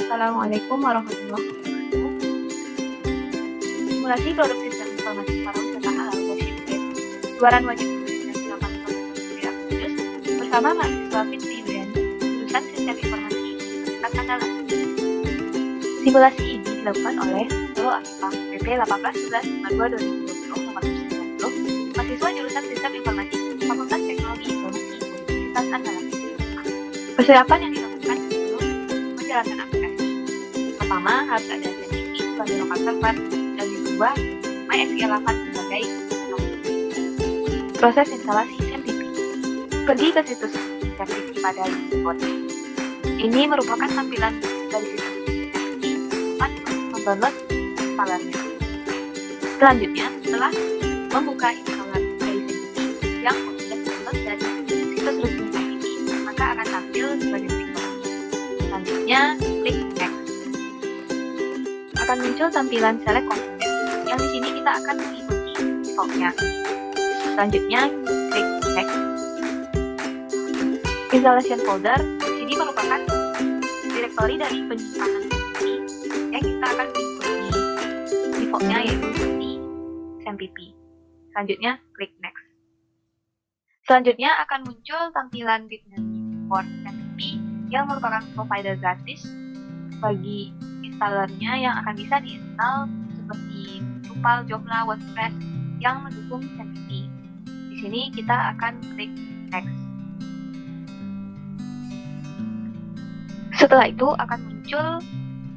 Assalamualaikum warahmatullahi wabarakatuh. Simulasi produk sistem informasi pariwisata halal Worship Luaran wajib dan silakan Agustus bersama mahasiswa Fitri Yulian, jurusan Sistem Informasi Universitas Andalas. Simulasi ini dilakukan oleh Polo Akipang PP 1811 nomor 90 mahasiswa jurusan Sistem Informasi Fakultas Teknologi Informasi Universitas Andalas. Persiapan yang dilakukan sebelum menjalankan aplikasi. Pertama, harus ada SMTP sebagai lokal server dan kedua, MySQL 8 sebagai aplikasi. Proses instalasi SMTP. Pergi ke situs SMTP pada Linkbot. Ini merupakan tampilan dari situs SMTP tempat mendownload instalernya. Selanjutnya, setelah membuka installer dari SMTP yang sudah download dari situs resmi SMTP, maka akan tampil sebagai berikut. Selanjutnya, klik Next. Akan muncul tampilan select komponen, yang di sini kita akan mengikuti defaultnya. Selanjutnya, klik Next. Installation folder, di sini merupakan direktori dari penyimpanan SMTP yang kita akan mengikuti defaultnya yaitu di SMTP. Selanjutnya, klik Next. Selanjutnya akan muncul tampilan bitmap for SMTP yang merupakan provider gratis bagi installernya yang akan bisa diinstal seperti Drupal, Joomla, WordPress yang mendukung SMTP. Di sini kita akan klik Next. Setelah itu akan muncul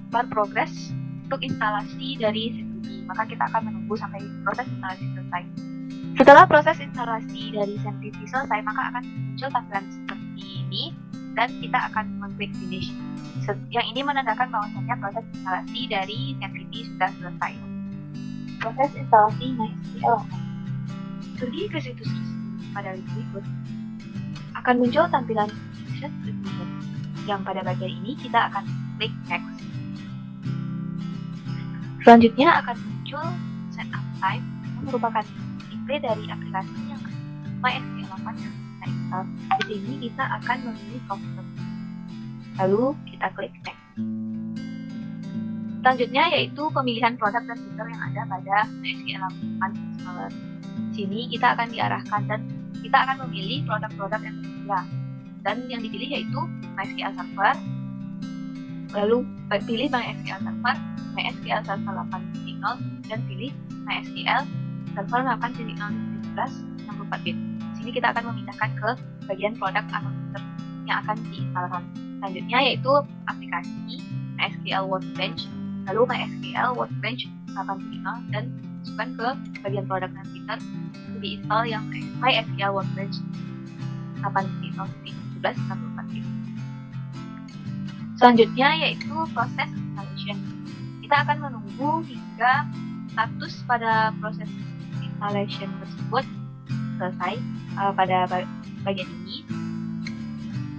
bar progress untuk instalasi dari SMTP, maka kita akan menunggu sampai proses instalasi selesai. Setelah proses instalasi dari SMTP selesai, maka akan muncul tampilan seperti ini dan kita akan mengklik finish. Yang ini menandakan bahwasannya proses instalasi dari SMTP sudah selesai. Proses instalasi MySQL pergi ke situs pada link berikut. Akan muncul tampilan set berikut. Yang pada bagian ini kita akan klik Next. Selanjutnya akan muncul setup type yang merupakan display dari aplikasi yang MySQL 8 yang kita install. Di sini kita akan memilih komputer. Lalu kita klik Next. Selanjutnya yaitu pemilihan produk dan fitur yang ada pada MySQL 8 installer. Di sini kita akan diarahkan dan kita akan memilih produk-produk yang tersedia. Dan yang dipilih yaitu MySQL Server, lalu pilih MySQL Server, MySQL Server 8.0, dan pilih MySQL Server 8.0.11 64 bit. Di sini kita akan memindahkan ke bagian produk atau fitur yang akan diinstalkan. Selanjutnya yaitu aplikasi MySQL Workbench, lalu MySQL Workbench 8.0 dan masukkan ke bagian produk dan fitur untuk diinstal yang MySQL Workbench 8.0.11 64 bit. Selanjutnya yaitu proses installation. Kita akan menunggu hingga status pada proses installation tersebut selesai. Pada bagian ini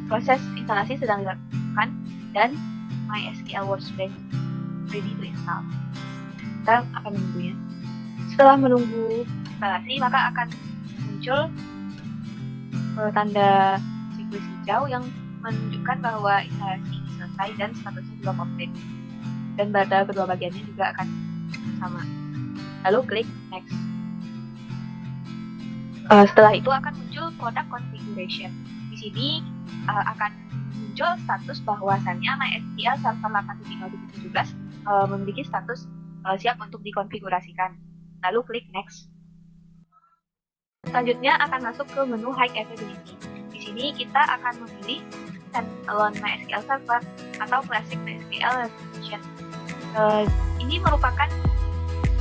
proses instalasi sedang dilakukan dan MySQL Workbench ready to install. Kita akan menunggunya. Setelah menunggu instalasi, maka akan muncul tanda siklus hijau yang menunjukkan bahwa instalasi selesai dan statusnya juga komplit. Dan pada kedua bagiannya juga akan sama. Lalu klik Next. Setelah itu akan muncul product configuration. Di sini akan muncul status bahwasannya MySQL Server 8.0.17 memiliki status siap untuk dikonfigurasikan. Lalu klik Next. Selanjutnya akan masuk ke menu High Availability. Di sini kita akan memilih standalone MySQL Server atau Classic MySQL Replication. Ini merupakan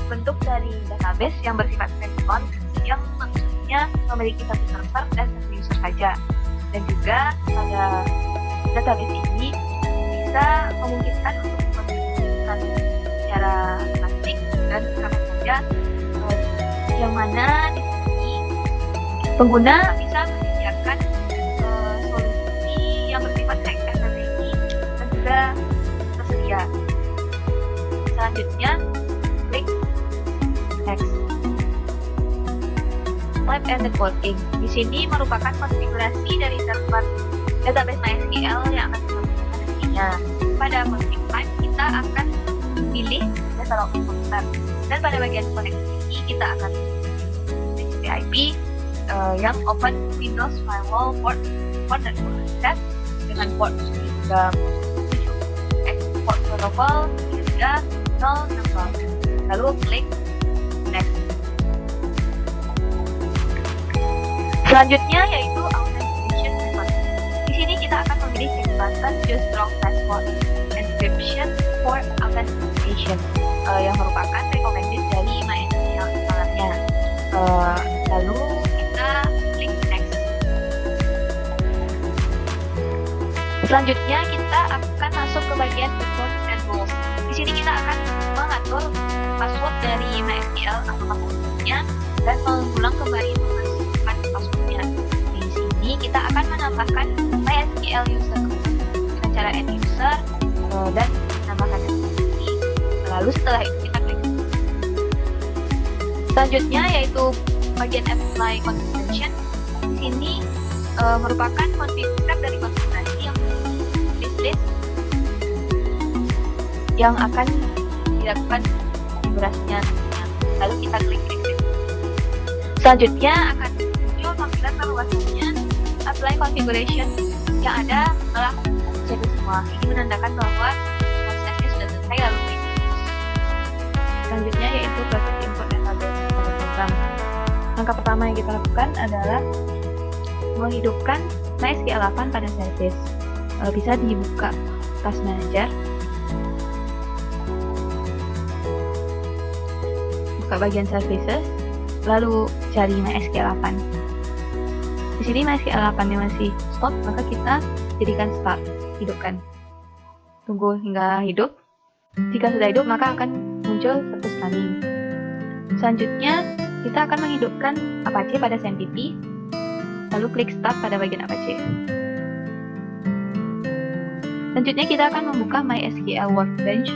bentuk dari database yang bersifat standalone yang maksudnya memiliki satu server dan satu user saja. Dan juga pada database ini bisa memungkinkan untuk menggunakan secara klasik dan sama saja, yang mana di sini pengguna bisa menyediakan solusi yang bersifat high availability dan juga tersedia. Selanjutnya klik Next. Lab and networking. Di sini merupakan konfigurasi dari server database MySQL yang akan dilakukan nanti. selanjutnya, pada config type kita akan pilih data login komputer, dan pada bagian connectivity kita akan TCP IP yang open Windows Firewall port dan set dengan port 3.7, export protocol 3.0.6, lalu klik next. Selanjutnya yaitu authentication method. Di sini kita akan memilih klik button use strong password encryption for authentication yang merupakan recommended dari MySQL installer-nya. Lalu kita klik next. Selanjutnya kita akan masuk ke bagian default and rules. Di sini kita akan mengatur password dari MySQL atau passwordnya dan mengulang kembali memasukkan passwordnya. Di sini kita akan menambahkan MySQL user dengan cara add user dan menambahkan ini. Lalu setelah itu kita klik. Selanjutnya yaitu bagian apply configuration. Di sini merupakan step dari konfigurasi yang list yang akan dilakukan konfigurasinya. Lalu kita klik. Selanjutnya akan muncul panggilan bahwasannya apply configuration yang ada telah jadi semua. Ini menandakan bahwa prosesnya sudah selesai, lalu klik. Selanjutnya yaitu proses import database pada program. Langkah pertama yang kita lakukan adalah menghidupkan MySQL 8 pada service. Bisa dibuka Task Manager, buka bagian services, lalu cari MySQL 8. Di sini MySQL 8 nya masih stop, maka kita jadikan start, hidupkan. Tunggu hingga hidup. Jika sudah hidup, maka akan muncul status running. Selanjutnya, kita akan menghidupkan Apache pada SMTP, lalu klik start pada bagian Apache. Selanjutnya kita akan membuka MySQL Workbench.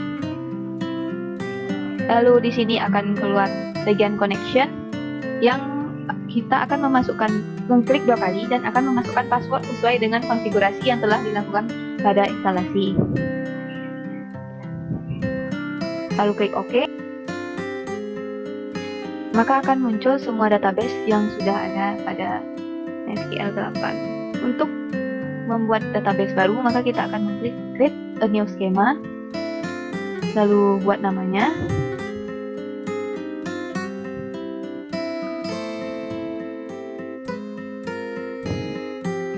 Lalu di sini akan keluar bagian connection yang kita akan mengklik 2 kali dan akan memasukkan password sesuai dengan konfigurasi yang telah dilakukan pada instalasi. Lalu klik OK. Maka akan muncul semua database yang sudah ada pada MySQL 8. Untuk membuat database baru, maka kita akan mengklik create a new schema, lalu buat namanya.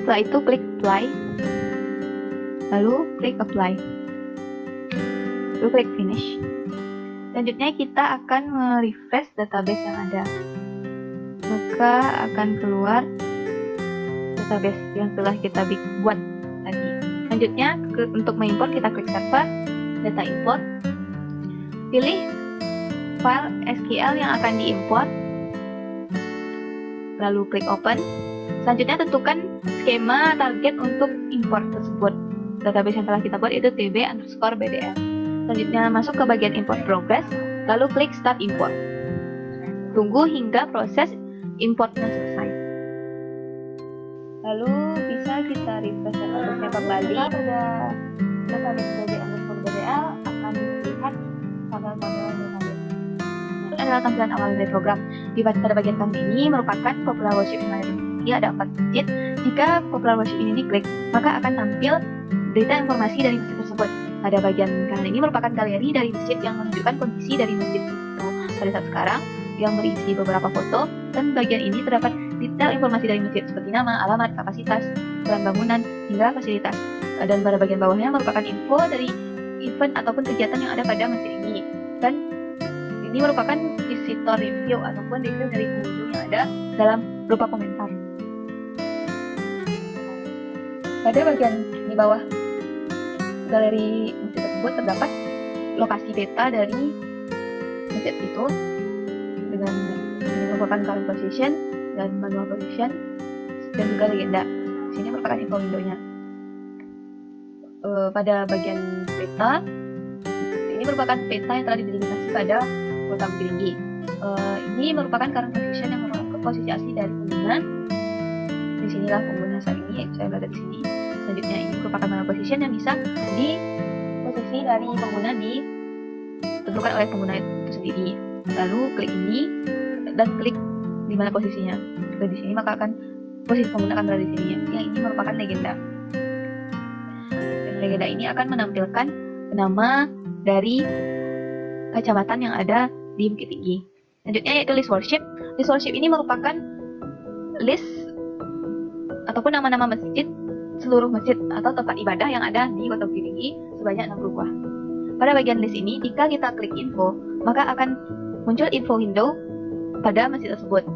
Setelah itu klik apply, lalu klik apply, lalu klik finish. Selanjutnya kita akan merefresh database yang ada, maka akan keluar database yang telah kita buat tadi. Selanjutnya untuk mengimport kita klik server, data import, pilih file SQL yang akan diimport, lalu klik open. Selanjutnya tentukan skema target untuk import tersebut. Database yang telah kita buat itu tb_bdl. Selanjutnya masuk ke bagian import progress, lalu klik start import. Tunggu hingga proses importnya selesai. Lalu bisa kita refresh database kembali pada database tb_bdl akan dilihat tabel-tabel database. Ini adalah tampilan awal dari program. Pada bagian kami ini merupakan popular worship ini ada 4 digit. Jika popular worship ini diklik, maka akan tampil berita informasi dari masjid tersebut. Pada bagian kanan ini merupakan galeri dari masjid yang menunjukkan kondisi dari masjid itu pada saat sekarang, yang berisi beberapa foto, dan bagian ini terdapat detail informasi dari masjid seperti nama, alamat, kapasitas, ukuran bangunan, hingga fasilitas. Dan pada bagian bawahnya merupakan info dari event ataupun kegiatan yang ada pada masjid ini. Dan ini merupakan visitor review ataupun review dari pengunjung yang ada dalam berupa komentar. Pada bagian di bawah galeri masjid tersebut terdapat lokasi peta dari masjid itu dengan merupakan current position dan manual position dan juga legenda. Di sini merupakan info window-nya. Pada bagian peta, ini merupakan peta yang telah didelimitasi pada kota Bukit Tinggi. Ini merupakan current position yang merupakan posisi asli dari pengguna. Di sinilah pengguna saat ini, saya berada di sini. Selanjutnya ini merupakan manual position yang bisa di posisi dari pengguna ditentukan oleh pengguna itu sendiri. Lalu klik ini dan klik di mana posisinya. Klik di sini maka akan posisi pengguna akan berada di sini. Yang ini merupakan legenda. Dan legenda ini akan menampilkan nama dari kecamatan yang ada di Bukit Tinggi. Selanjutnya yaitu list worship. List worship ini merupakan list ataupun nama-nama masjid, seluruh masjid atau tempat ibadah yang ada di Kota Bukit Tinggi sebanyak 60 buah. Pada bagian list ini, jika kita klik info, maka akan muncul info window pada masjid tersebut.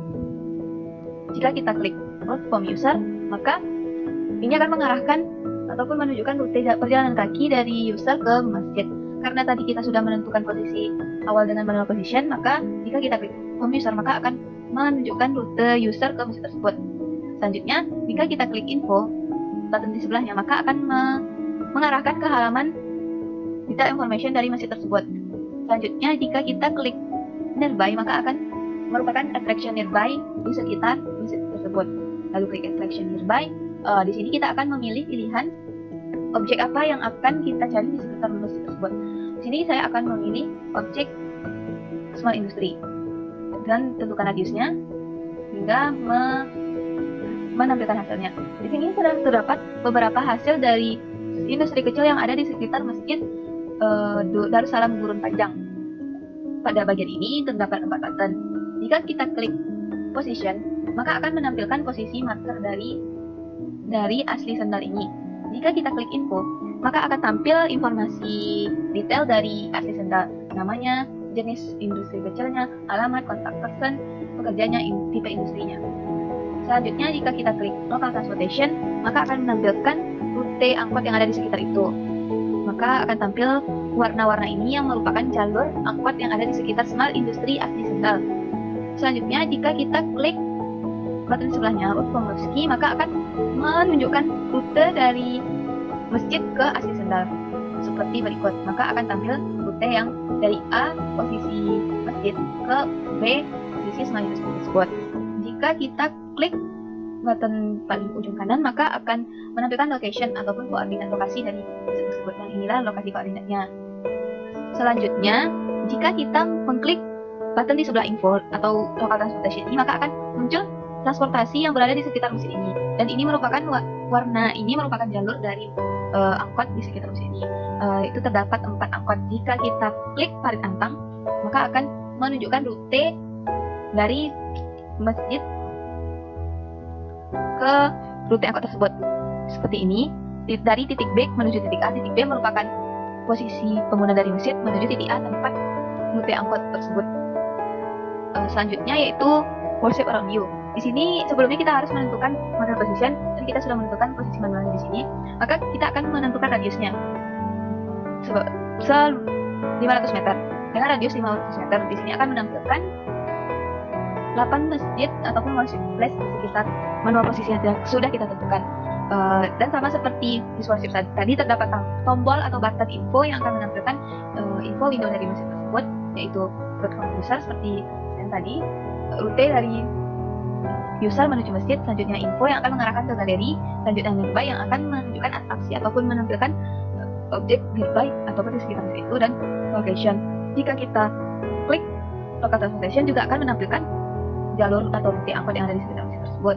Jika kita klik route from user, maka ini akan mengarahkan ataupun menunjukkan rute perjalanan kaki dari user ke masjid. Karena tadi kita sudah menentukan posisi awal dengan manual position, maka jika kita klik from user, maka akan menunjukkan rute user ke masjid tersebut. Selanjutnya, jika kita klik info, button di sebelahnya, maka akan mengarahkan ke halaman detail information dari masjid tersebut. Selanjutnya, jika kita klik nearby, maka akan merupakan attraction nearby di sekitar masjid tersebut. Lalu klik attraction nearby. Di sini kita akan memilih pilihan objek apa yang akan kita cari di sekitar masjid tersebut. Di sini saya akan memilih objek small industry dan tentukan radiusnya hingga menampilkan hasilnya. Di sini sudah terdapat beberapa hasil dari industri kecil yang ada di sekitar masjid Darussalam Gurun Panjang. Pada bagian ini terdapat 4 button. Jika kita klik position, maka akan menampilkan posisi marker dari asli sendal ini. Jika kita klik info, maka akan tampil informasi detail dari asli sendal, namanya, jenis industri kecilnya, alamat, kontak person, pekerjanya, tipe industrinya. Selanjutnya, jika kita klik local transportation, maka akan menampilkan rute angkot yang ada di sekitar itu. Maka akan tampil warna-warna ini yang merupakan jalur angkot yang ada di sekitar small industri asli sendal. Selanjutnya, jika kita klik button sebelahnya route from Lubski, maka akan menunjukkan rute dari masjid ke asli sendal seperti berikut. Maka akan tampil rute yang dari A posisi masjid ke B posisi small industri tersebut. Jika kita klik button paling ujung kanan, maka akan menampilkan location ataupun koordinat lokasi dari masjid tersebut. Dan inilah lokasi koordinatnya. Selanjutnya, jika kita mengklik button di sebelah info atau local transportation ini, maka akan muncul transportasi yang berada di sekitar masjid ini. Dan ini merupakan warna ini merupakan jalur dari angkot di sekitar masjid ini. Itu terdapat 4 angkot. Jika kita klik Parit Antang, maka akan menunjukkan rute dari masjid ke rute angkot tersebut. Seperti ini, dari titik B menuju titik A. Titik B merupakan posisi pengguna dari masjid menuju titik A tempat rute angkot tersebut. Selanjutnya yaitu worship around you. Di sini sebelumnya kita harus menentukan manual position dan kita sudah menentukan posisi manualnya di sini. Maka kita akan menentukan radiusnya 500 meter. Dengan radius 500 meter di sini akan menampilkan 8 masjid ataupun worship place di sekitar manual posisi yang sudah kita tentukan. Dan sama seperti di worship tadi terdapat tombol atau button info yang akan menampilkan info window dari masjid tersebut, yaitu route from user seperti yang tadi, rute dari user menuju masjid, selanjutnya info yang akan mengarahkan ke galeri, selanjutnya nearby yang akan menunjukkan atraksi ataupun menampilkan objek nearby ataupun di sekitar masjid itu, dan location. Jika kita klik local transportation juga akan menampilkan jalur atau rute angkot yang ada di sekitar masjid tersebut.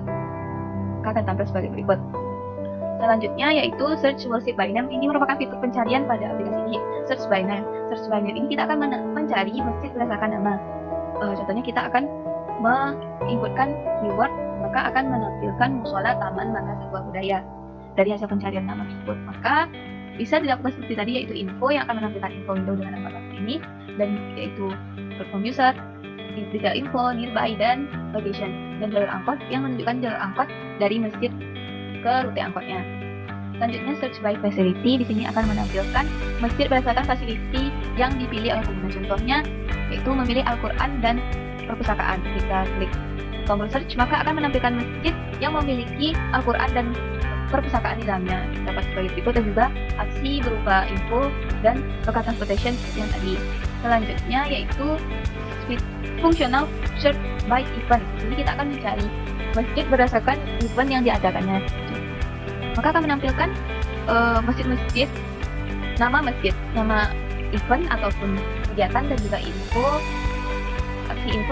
Maka akan tampil sebagai berikut. Selanjutnya yaitu search worship by name. Ini merupakan fitur pencarian pada aplikasi ini. Search by name. Search by name ini kita akan mencari masjid berdasarkan nama. Contohnya kita akan menginputkan keyword, maka akan menampilkan musola, taman, markas, sebuah budaya dari hasil pencarian nama tersebut. Maka bisa dilakukan seperti tadi, yaitu info yang akan menampilkan info window dengan nama ini, dan yaitu route from user, detail info, nearby, dan location, dan jalur angkot yang menunjukkan jalur angkot dari masjid ke rute angkotnya. Selanjutnya search by facility. Di sini akan menampilkan masjid berdasarkan facility yang dipilih oleh pengguna. Contohnya yaitu memilih Al-Quran dan perpustakaan. Jika klik tombol search, maka akan menampilkan masjid yang memiliki Al-Quran dan perpustakaan di dalamnya. Dapat sebagai berikut, dan juga aksi berupa info dan local transportation seperti yang tadi. Selanjutnya yaitu functional search by event. Jadi kita akan mencari masjid berdasarkan event yang diadakannya. maka akan menampilkan masjid-masjid, nama masjid, nama event ataupun kegiatan, dan juga info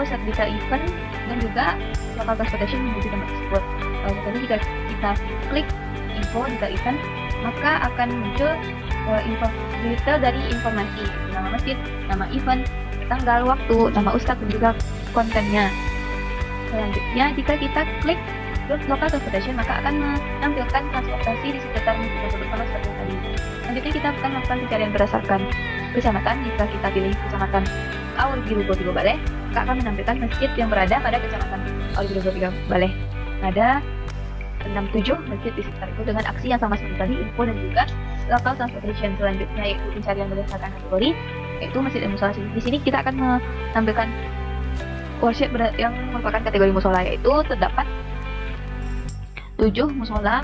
saat detail event, dan juga local transportation menuju tempat tersebut. Contohnya jika kita klik info detail event, maka akan muncul info detail dari informasi nama masjid, nama event, tanggal, waktu, nama ustadz, dan juga kontennya. Selanjutnya, jika kita klik local transportation, maka akan menampilkan transportasi di sekitar masjid tersebut sama seperti yang tadi. Selanjutnya, kita akan melakukan pencarian berdasarkan kecamatan. Jika kita pilih kecamatan Aur Birugo Tigo Baleh, maka akan menampilkan masjid yang berada pada kecamatan Aur Birugo Tigo Baleh. Ada 67 masjid di sekitar itu dengan aksi yang sama seperti tadi, info dan juga local transportation. Selanjutnya yaitu pencarian berdasarkan kategori, yaitu masjid dan musola. Di sini kita akan menampilkan worship yang merupakan kategori musola, yaitu terdapat 7 musola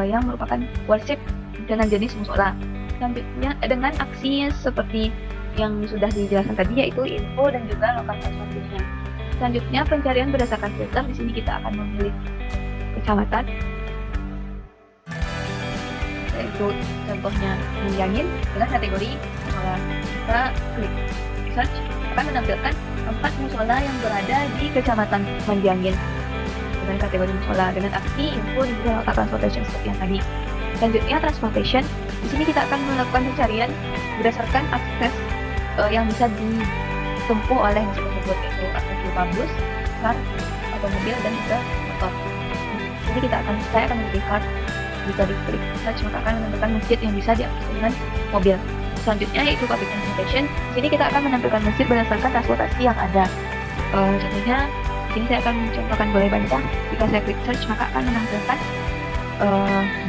yang merupakan worship dengan jenis musola. Selanjutnya dengan aksi seperti yang sudah dijelaskan tadi, yaitu info dan juga local transportation. Selanjutnya pencarian berdasarkan filter. Di sini kita akan memilih kecamatan, yaitu contohnya Menjangin dengan kategori musola. Kita klik search, akan menampilkan 4 musola yang berada di kecamatan Menjangin dengan kategori musola dengan aksi, info, dan juga local transportation seperti yang tadi. Selanjutnya transportation. Di sini kita akan melakukan pencarian berdasarkan akses yang bisa ditempuh oleh masjid tersebut, yaitu akses berupa bus, car, mobil, dan juga motor. Jadi saya akan memilih car. Jika diklik search, maka akan menampilkan masjid yang bisa diakses dengan mobil. Selanjutnya yaitu public transportation. Di sini kita akan menampilkan masjid berdasarkan transportasi yang ada. Contohnya, di sini saya akan mencontohkan Balai Bancah. Jika saya klik search, maka akan menampilkan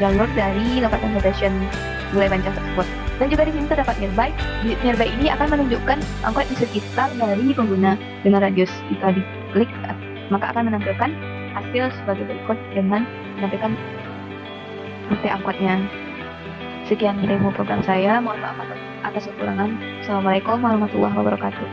jalur dari local transportation Balai Bancah tersebut. Dan juga di sini terdapat nearby. Di nearby ini akan menunjukkan angkot di sekitar dari pengguna dengan radius. Jika diklik, maka akan menampilkan hasil sebagai berikut dengan menampilkan rute angkotnya. Sekian demo program saya. Mohon maaf atas kekurangan. Assalamualaikum warahmatullahi wabarakatuh.